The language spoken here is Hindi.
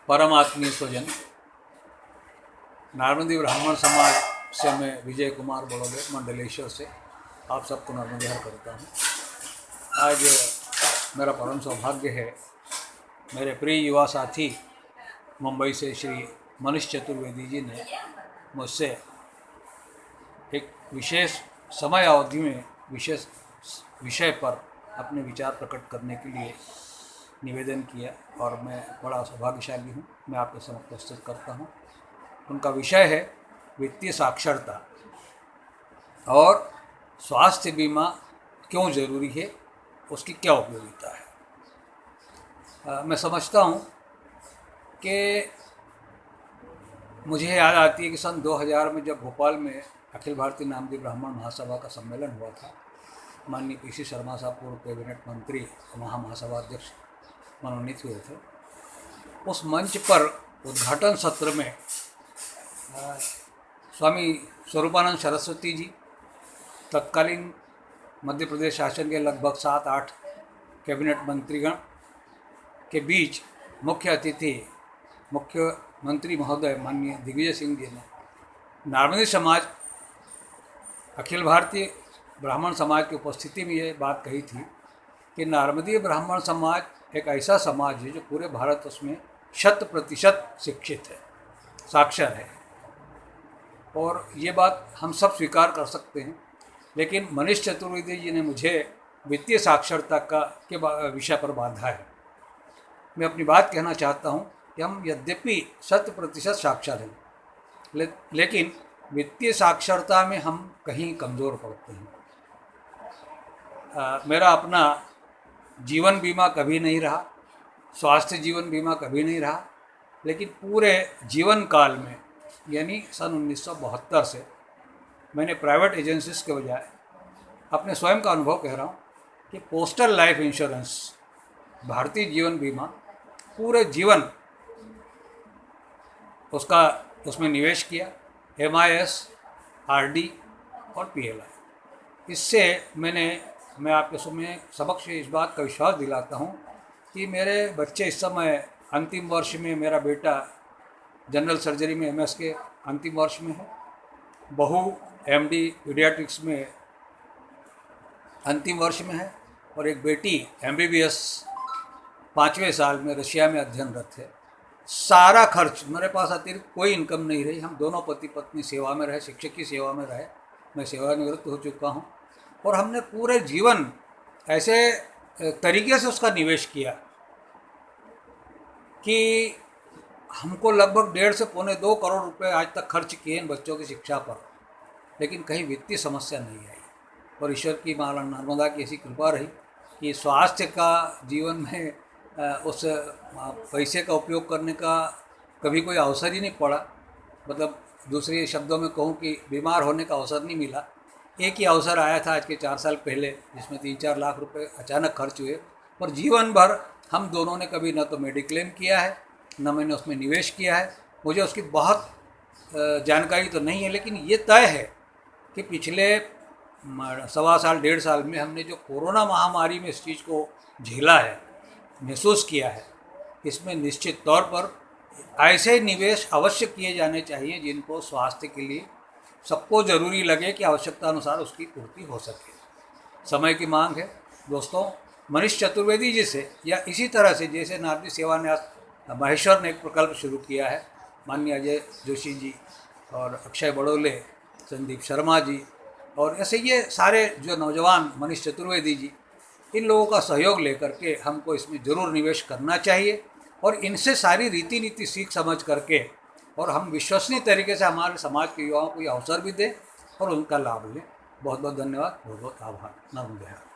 परम आत्मीय स्वजन, नार्मदी ब्राह्मण समाज से मैं विजय कुमार बड़ोले मंडलेश्वर से आप सबको नर्मदेहर करता हूँ। आज मेरा परम सौभाग्य है, मेरे प्रिय युवा साथी मुंबई से श्री मनीष चतुर्वेदी जी ने मुझसे एक विशेष समय अवधि में विशेष विषय पर अपने विचार प्रकट करने के लिए निवेदन किया और मैं बड़ा सौभाग्यशाली हूँ। मैं आपके समक्ष प्रस्तुत करता हूँ। उनका विषय है वित्तीय साक्षरता और स्वास्थ्य बीमा क्यों ज़रूरी है, उसकी क्या उपयोगिता है। मैं समझता हूँ कि मुझे याद आती है कि सन 2000 में जब भोपाल में अखिल भारतीय नामदी ब्राह्मण महासभा का सम्मेलन हुआ था, माननीय पीसी शर्मा साहब पूर्व कैबिनेट मंत्री महासभा अध्यक्ष मनोनीत हुए थे। उस मंच पर उद्घाटन सत्र में स्वामी स्वरूपानंद सरस्वती जी, तत्कालीन मध्य प्रदेश शासन के लगभग 7-8 कैबिनेट मंत्रीगण के बीच मुख्य अतिथि मुख्यमंत्री महोदय माननीय दिग्विजय सिंह जी ने नार्मदी समाज, अखिल भारतीय ब्राह्मण समाज की उपस्थिति में ये बात कही थी कि नार्मदीय ब्राह्मण समाज एक ऐसा समाज है जो पूरे भारत उसमें 100% शिक्षित है, साक्षर है। और ये बात हम सब स्वीकार कर सकते हैं। लेकिन मनीष चतुर्वेदी जी ने मुझे वित्तीय साक्षरता के विषय पर बांधा है। मैं अपनी बात कहना चाहता हूँ कि हम यद्यपि 100% साक्षर हैं, लेकिन वित्तीय साक्षरता में हम कहीं कमज़ोर पड़ते हैं। मेरा अपना जीवन बीमा कभी नहीं रहा, स्वास्थ्य जीवन बीमा कभी नहीं रहा, लेकिन पूरे जीवन काल में यानी सन 1972 से मैंने प्राइवेट एजेंसीज के बजाय अपने स्वयं का अनुभव कह रहा हूँ कि postal life insurance, Bharatiya Jeevan बीमा, पूरे जीवन उसमें निवेश किया। MIS, RD और PLI। इससे मैं आपके समक्ष इस बात का विश्वास दिलाता हूँ कि मेरे बच्चे इस समय अंतिम वर्ष में, मेरा बेटा जनरल सर्जरी में MS के अंतिम वर्ष में है, बहू MD पीडियाट्रिक्स में अंतिम वर्ष में है और एक बेटी MBBS 5वें साल में रशिया में अध्ययनरत है। सारा खर्च, मेरे पास अतिरिक्त कोई इनकम नहीं रही। हम दोनों पति पत्नी सेवा में रहे, शिक्षक की सेवा में रहे, मैं सेवानिवृत्त हो चुका हूँ और हमने पूरे जीवन ऐसे तरीके से उसका निवेश किया कि हमको लगभग 1.5 से 2.25 करोड़ रुपए आज तक खर्च किए इन बच्चों की शिक्षा पर, लेकिन कहीं वित्तीय समस्या नहीं आई। और ईश्वर की मां नर्मदा की ऐसी कृपा रही कि स्वास्थ्य का जीवन में उस पैसे का उपयोग करने का कभी कोई अवसर ही नहीं पड़ा। मतलब दूसरे शब्दों में कहूँ कि बीमार होने का अवसर नहीं मिला। एक ही अवसर आया था आज के 4 साल पहले, जिसमें 3-4 लाख रुपए अचानक खर्च हुए। और जीवन भर हम दोनों ने कभी न तो मेडिक्लेम किया है, न मैंने उसमें निवेश किया है। मुझे उसकी बहुत जानकारी तो नहीं है, लेकिन ये तय है कि पिछले 1.25 साल 1.5 साल में हमने जो कोरोना महामारी में इस चीज़ को झेला है, महसूस किया है, इसमें निश्चित तौर पर ऐसे निवेश अवश्य किए जाने चाहिए जिनको स्वास्थ्य के लिए सबको ज़रूरी लगे कि आवश्यकता अनुसार उसकी पूर्ति हो सके। समय की मांग है दोस्तों। मनीष चतुर्वेदी जी से या इसी तरह से जैसे नारदी सेवान्यास महेश्वर ने एक प्रकल्प शुरू किया है, माननीय अजय जोशी जी और अक्षय बड़ोले, संदीप शर्मा जी और ऐसे ये सारे जो नौजवान, मनीष चतुर्वेदी जी, इन लोगों का सहयोग लेकर के हमको इसमें ज़रूर निवेश करना चाहिए और इनसे सारी रीति नीति सीख समझ करके और हम विश्वसनीय तरीके से हमारे समाज के युवाओं को ये अवसर भी दें और उनका लाभ लें। बहुत बहुत धन्यवाद, बहुत बहुत आभार। नमस्कार।